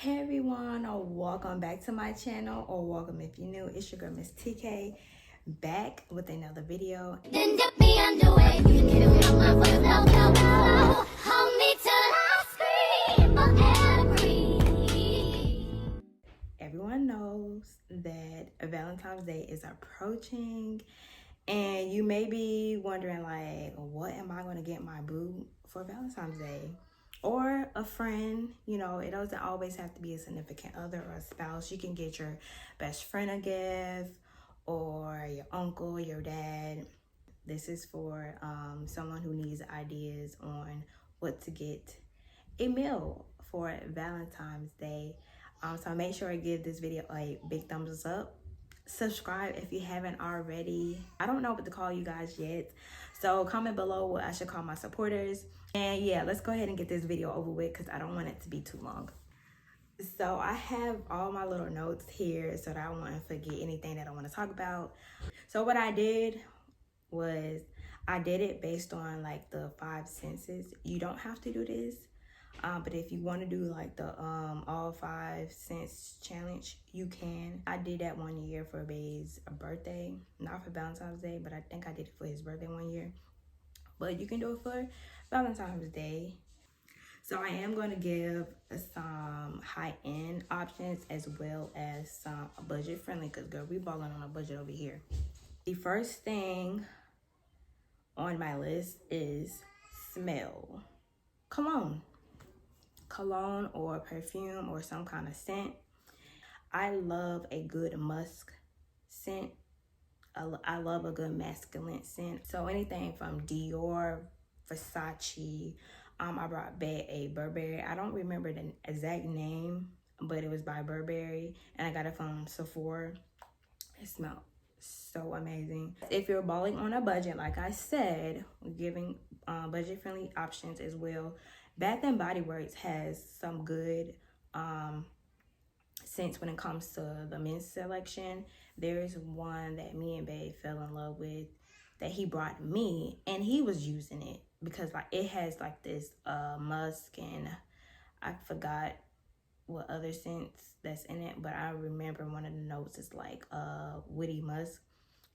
Hey everyone, or welcome back to my channel, or welcome if you're new. It's your girl Miss TK, back with another video. Then dip me underway. You can feel my foot now. Hold me till I scream for every. Everyone knows that Valentine's Day is approaching, and you may be wondering like, what am I going to get my boo for Valentine's Day? Or a friend. It doesn't always have to be a significant other or a spouse. You can get your best friend a gift, or your uncle, your dad. This is for someone who needs ideas on what to get a meal for Valentine's Day. So make sure to give this video a big thumbs up. Subscribe if you haven't already. I don't know what to call you guys yet, so comment below what I should call my supporters. And yeah, let's go ahead and get this video over with because I don't want it to be too long. So I have all my little notes here so that I won't forget anything that I want to talk about. So what I did was I did it based on like the 5 senses. You don't have to do this. But if you want to do like the all 5 sense challenge, you can. I did that one year for Bay's birthday, not for Valentine's Day, but I think I did it for his birthday one year. But you can do it for Valentine's Day. So I am going to give some high-end options as well as some budget-friendly, because girl, we balling on a budget over here. The first thing on my list is smell. Come on. Cologne or perfume or some kind of scent. I love a good musk scent. I love a good masculine scent. So anything from Dior, Versace. I brought back a Burberry. I don't remember the exact name, but it was by Burberry, and I got it from Sephora. It smelled so amazing. If you're balling on a budget, like I said, we're giving budget-friendly options as well. Bath and Body Works has some good scents when it comes to the men's selection. There is one that me and Babe fell in love with that he brought me, and he was using it because like it has like this musk, and I forgot what other scents that's in it, but I remember one of the notes is like woody musk,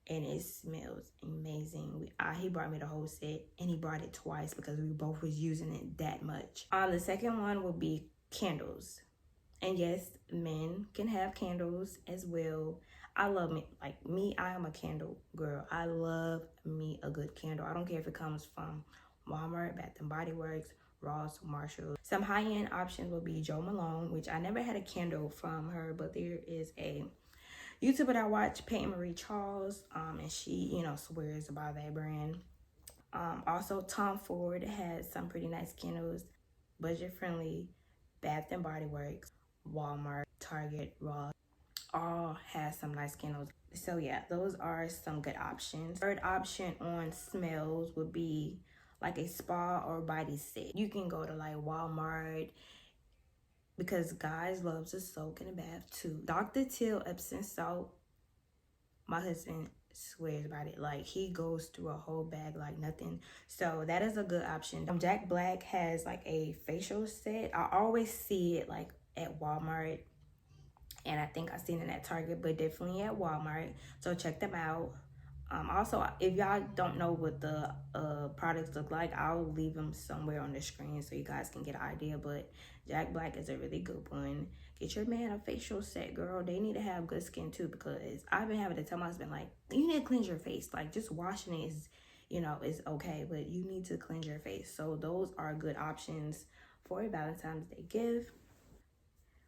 and it smells amazing. He brought me the whole set, and he brought it twice because we both was using it that much. The second one will be candles. And yes, men can have candles as well. I love me, like me, I am a candle girl. I love me a good candle. I don't care if it comes from Walmart, Bath and Body Works, Ross, Marshall. Some high-end options will be Jo Malone, which I never had a candle from her, but there is a YouTuber that I watch, Peyton Marie Charles, and she, swears by that brand. Also, Tom Ford has some pretty nice candles, budget-friendly. Bath and Body Works, Walmart, Target, Ross, all has some nice candles. So yeah, those are some good options. Third option on smells would be like a spa or body set. You can go to like Walmart, because guys love to soak in a bath too. Dr. Teal Epsom salt, my husband swears about it. Like he goes through a whole bag like nothing. So that is a good option. Jack Black has like a facial set. I always see it like at Walmart, and I think I've seen it at Target, but definitely at Walmart. So check them out. Also, if y'all don't know what the products look like, I'll leave them somewhere on the screen so you guys can get an idea. But Jack Black is a really good one. Get your man a facial set, girl. They need to have good skin too, because I've been having to tell my husband, like, you need to cleanse your face. Like, just washing it is, is okay, but you need to cleanse your face. So those are good options for a Valentine's Day gift.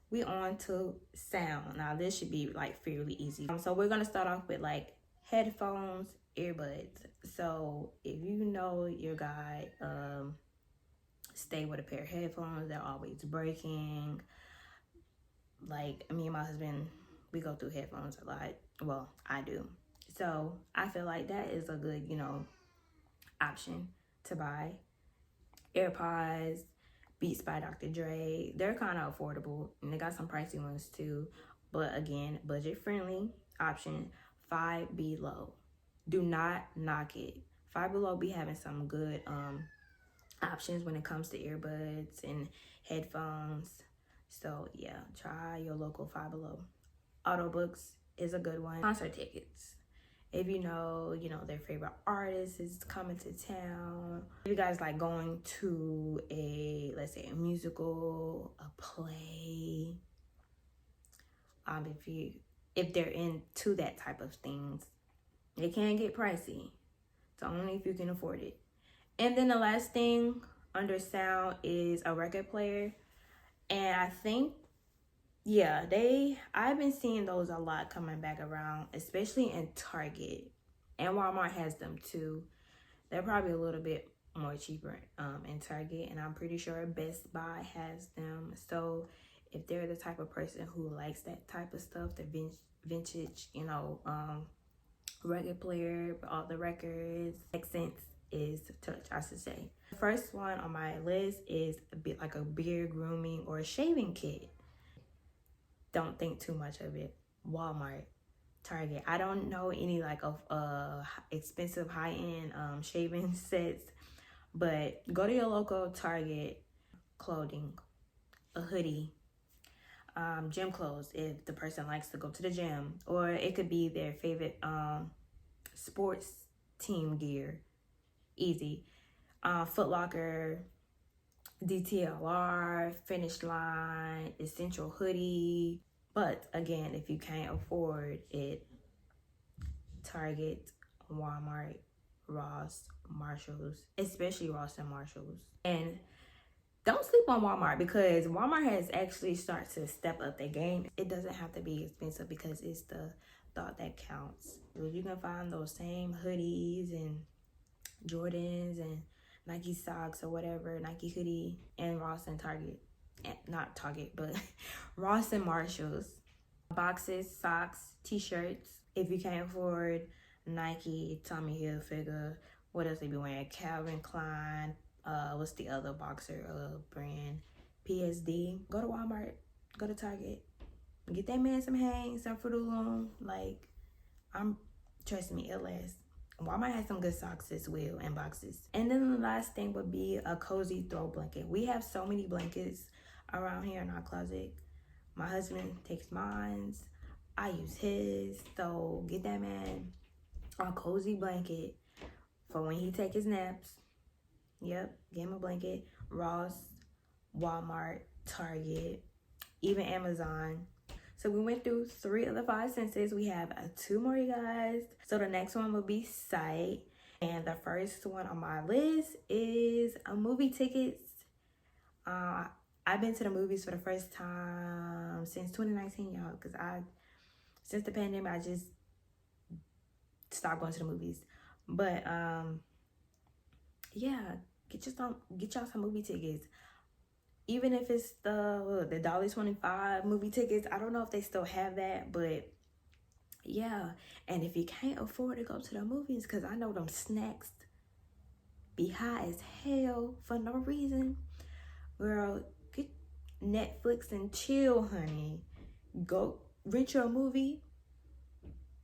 We on to sound. Now this should be like fairly easy. So we're gonna start off with like headphones, earbuds. So if you know your guy stay with a pair of headphones, they're always breaking. Like me and my husband, we go through headphones a lot. Well, I do. So I feel like that is a good, option to buy. AirPods, Beats by Dr. Dre. They're kind of affordable, and they got some pricey ones too. But again, budget friendly option. Five Below. Do not knock it. Five Below be having some good options when it comes to earbuds and headphones. So yeah, try your local Five Below. Auto books is a good one. Concert tickets. If you know their favorite artist is coming to town. If you guys like going to a, let's say, a musical, a play. If they're into that type of things, it can get pricey. So only if you can afford it. And then the last thing under sound is a record player. And I think, yeah, I've been seeing those a lot coming back around, especially in Target. And Walmart has them too. They're probably a little bit more cheaper in Target, and I'm pretty sure Best Buy has them. So if they're the type of person who likes that type of stuff, the vintage, record player, all the records, accents is touch, I should say. The first one on my list is a bit like a beard grooming or a shaving kit. Don't think too much of it. Walmart, Target. I don't know any like of expensive high-end shaving sets, but go to your local Target. Clothing, a hoodie, gym clothes if the person likes to go to the gym, or it could be their favorite sports team gear. Easy. Foot Locker, DTLR, Finish Line, Essential Hoodie. But again, if you can't afford it, Target, Walmart, Ross, Marshalls, especially Ross and Marshalls. And don't sleep on Walmart, because Walmart has actually started to step up their game. It doesn't have to be expensive because it's the thought that counts. You can find those same hoodies and Jordans and Nike socks or whatever, Nike hoodie, and Ross and Target. Not Target, but Ross and Marshalls. Boxes, socks, t-shirts. If you can't afford Nike, Tommy Hilfiger, what else they be wearing? Calvin Klein, what's the other boxer brand? PSD. Go to Walmart, go to Target. Get that man some Hanes, some Fruit of the Loom. Like, trust me, it lasts. Walmart has some good socks as well and boxes. And then the last thing would be a cozy throw blanket. We have so many blankets around here in our closet. My husband takes mine. I use his. So get that man a cozy blanket for when he take his naps. Yep, get him a blanket. Ross, Walmart, Target, even Amazon. So we went through 3 of the 5 senses. We have 2 more, you guys. So the next one will be sight. And the first one on my list is movie tickets. I've been to the movies for the first time since 2019, y'all. Because since the pandemic, I just stopped going to the movies. But yeah, get y'all some movie tickets. Even if it's the $1.25 movie tickets, I don't know if they still have that, but yeah. And if you can't afford to go to the movies, because I know them snacks be high as hell for no reason, girl, get Netflix and chill, honey. Go rent your movie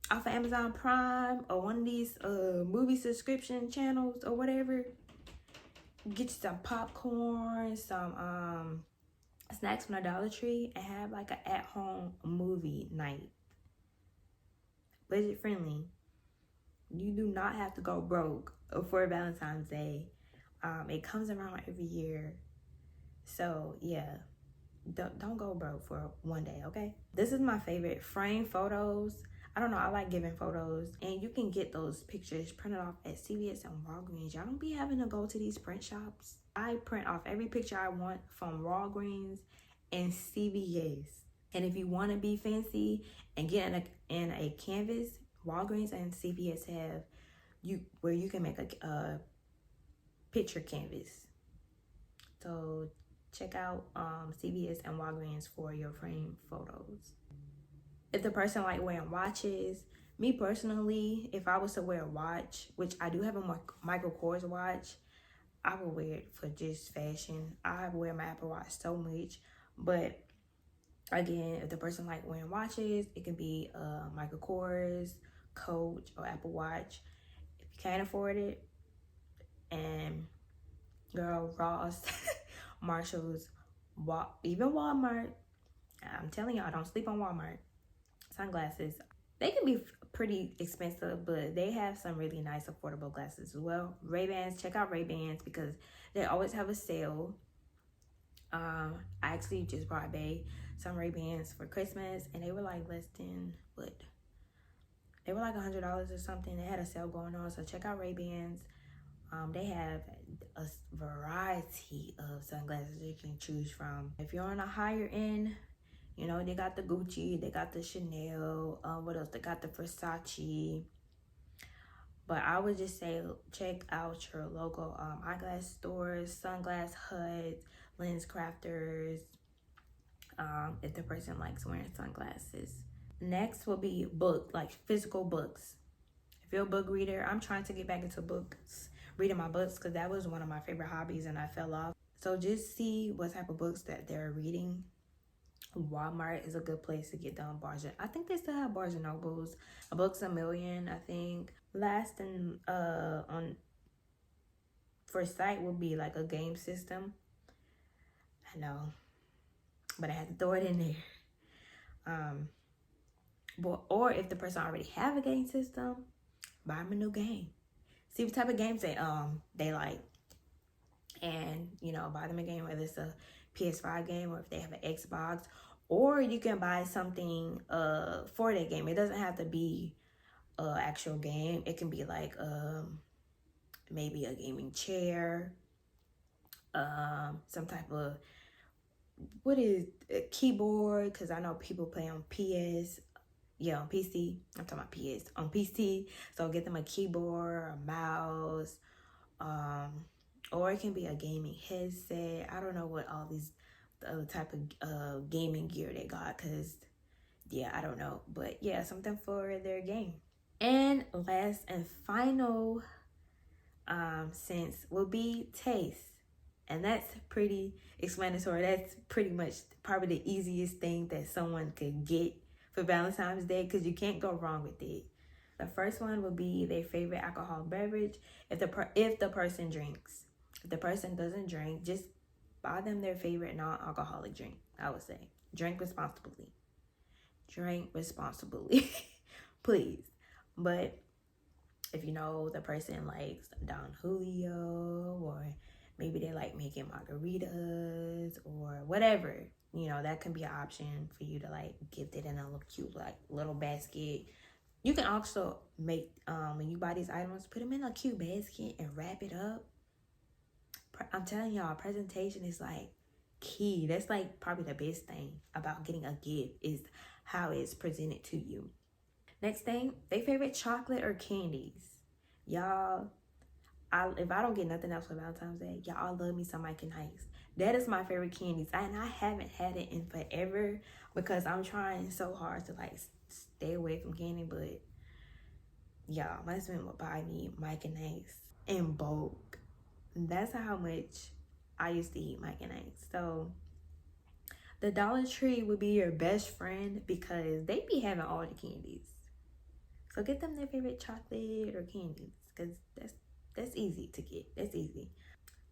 off of Amazon Prime or one of these movie subscription channels or whatever. Get you some popcorn, some snacks from the Dollar Tree, and have like an at-home movie night. Budget friendly. You do not have to go broke for Valentine's Day. It comes around every year. So yeah, don't go broke for one day, okay? This is my favorite, frame photos. I don't know, I like giving photos, and you can get those pictures printed off at CVS and Walgreens. Y'all don't be having to go to these print shops. I print off every picture I want from Walgreens and CVS. And if you want to be fancy and get in a canvas, Walgreens and CVS have where you can make a picture canvas. So check out CVS and Walgreens for your frame photos. If the person like wearing watches, me personally, if I was to wear a watch, which I do have a Michael Kors watch, I would wear it for just fashion. I wear my Apple Watch so much, but again, if the person like wearing watches, it can be Michael Kors, Coach, or Apple Watch. If you can't afford it, and girl, Ross, Marshalls, Even Walmart. I'm telling y'all, don't sleep on Walmart. Sunglasses, they can be pretty expensive, but they have some really nice affordable glasses as well. Ray-Bans, check out Ray-Bans because they always have a sale. I actually just brought Bay some Ray-Bans for Christmas, and they were like less than what? They were like $100 or something. They had a sale going on, so check out Ray-Bans. They have a variety of sunglasses you can choose from. If you're on a higher end, you know, they got the Gucci, they got the Chanel, what else? They got the Versace. But I would just say check out your local eyeglass stores, sunglass huts, lens crafters, if the person likes wearing sunglasses. Next will be like physical books. If you're a book reader, I'm trying to get back into books, reading my books, because that was one of my favorite hobbies and I fell off. So just see what type of books that they're reading. Walmart is a good place to get them. I think they still have Barnes and Nobles. A Book's a Million, I think. Last and on for site would be like a game system. I know, but I had to throw it in there. Or if the person already have a game system, buy them a new game. See what type of games they like, and buy them a game, whether it's a PS5 game or if they have an Xbox. Or you can buy something for that game. It doesn't have to be an actual game. It can be like maybe a gaming chair, some type of a keyboard, because I know people play on PS. Yeah, on PC. I'm talking about PS. On PC. So get them a keyboard, a mouse, or it can be a gaming headset. I don't know what all these other type of gaming gear they got, because I don't know, but something for their game. And last and final sense will be taste, and that's pretty explanatory. That's pretty much probably the easiest thing that someone could get for Valentine's Day, because you can't go wrong with it. The first one would be their favorite alcoholic beverage. If the person drinks. If the person doesn't drink, just buy them their favorite non-alcoholic drink. I would say drink responsibly. Drink responsibly, please. But if the person likes Don Julio, or maybe they like making margaritas or whatever, that can be an option for you to like gift it in a little cute like little basket. You can also make when you buy these items, put them in a cute basket and wrap it up. I'm telling y'all, presentation is like key. That's like probably the best thing about getting a gift is how it's presented to you. Next thing, they favorite chocolate or candies. Y'all, if I don't get nothing else for Valentine's Day, y'all love me some Mike and Ike's. That is my favorite candies, and I haven't had it in forever because I'm trying so hard to like stay away from candy. But y'all, my husband would buy me Mike and Ike's in bulk. That's how much I used to eat Mike and Ike's. So the Dollar Tree would be your best friend because they be having all the candies. So get them their favorite chocolate or candies, because that's easy to get. That's easy.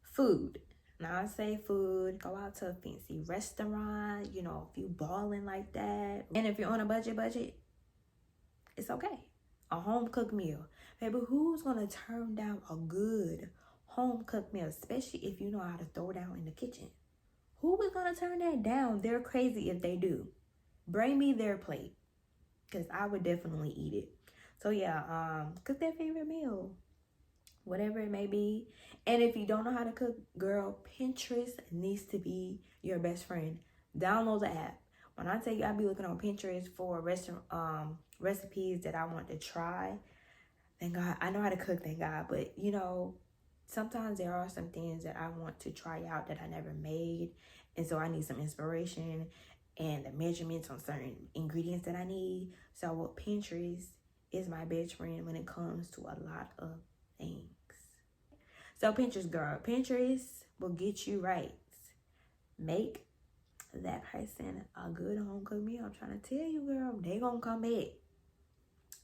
Food. Now I say food, go out to a fancy restaurant, if you balling like that. And if you're on a budget, it's okay. A home cooked meal. Baby, who's gonna turn down a good home cooked meal, especially if you know how to throw down in the kitchen? Who is gonna turn that down? They're crazy if they do. Bring me their plate, because I would definitely eat it. So cook their favorite meal, whatever it may be. And if you don't know how to cook, girl, Pinterest needs to be your best friend. Download the app. When I tell you, I be looking on Pinterest for recipes that I want to try. Thank God, I know how to cook, thank God. But sometimes there are some things that I want to try out that I never made, and so I need some inspiration and the measurements on certain ingredients that I need. So Pinterest is my best friend when it comes to a lot of things. So Pinterest, girl, Pinterest will get you right. Make that person a good home cooked meal. I'm trying to tell you, girl, they gonna come back.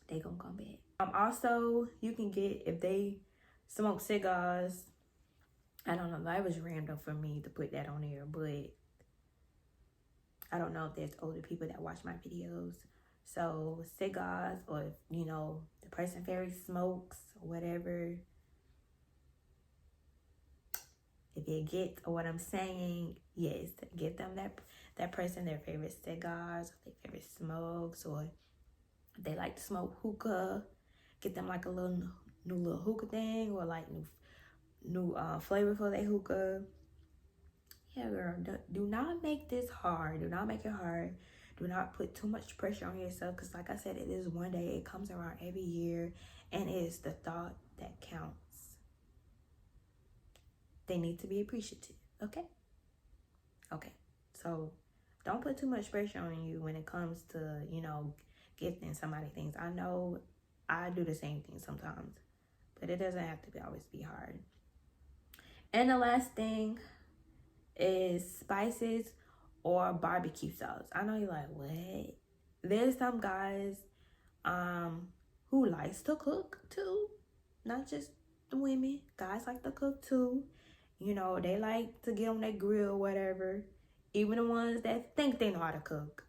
They gonna come back. Also, you can get, if they smoke cigars, I don't know, that was random for me to put that on there, but I don't know if there's older people that watch my videos. So cigars, or you know, the person very smokes or whatever. If you get what I'm saying, yes, get them that person their favorite cigars, or their favorite smokes, or if they like to smoke hookah, get them like a new little hookah thing, or like new flavor for their hookah. Yeah, girl, do not make this hard. Do not make it hard. Do not put too much pressure on yourself, because like I said, it is one day. It comes around every year, and it's the thought that counts. They need to be appreciative, okay? Okay, so don't put too much pressure on you when it comes to, you know, gifting somebody things. I know I do the same thing sometimes, but it doesn't have to always be hard. And the last thing is spices or barbecue sauce. I know you're like, what? There's some guys who likes to cook too, not just the women. Guys like to cook too. You know, they like to get on that grill or whatever. Even the ones that think they know how to cook.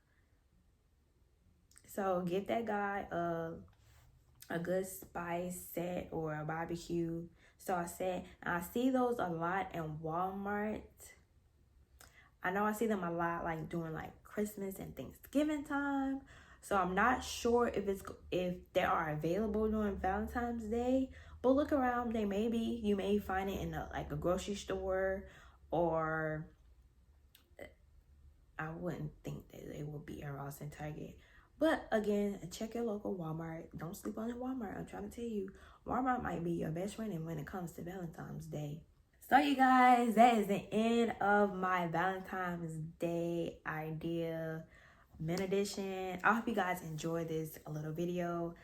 So get that guy a good spice set or a barbecue sauce set. I see those a lot in Walmart. I know I see them a lot like during like Christmas and Thanksgiving time. So I'm not sure if they are available during Valentine's Day. But look around, you may find it in like a grocery store, or I wouldn't think that they will be in Ross and Target. But again, check your local Walmart. Don't sleep on Walmart. I'm trying to tell you, Walmart might be your best friend when it comes to Valentine's Day. So you guys, that is the end of my Valentine's Day idea mini edition. I hope you guys enjoyed this little video.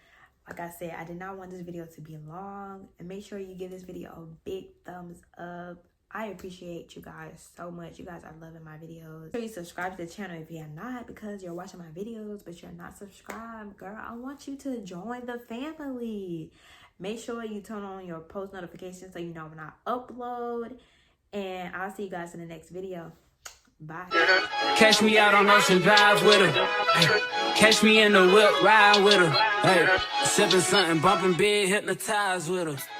Like I said, I did not want this video to be long. And make sure you give this video a big thumbs up. I appreciate you guys so much. You guys are loving my videos. Make sure you subscribe to the channel if you're not, because you're watching my videos but you're not subscribed. Girl, I want you to join the family. Make sure you turn on your post notifications so you know when I upload. And I'll see you guys in the next video. Bye. Catch me out on Ocean Drive with her. Catch me in the whip, ride with her. Hey, sipping something, bumping big, hypnotized with her.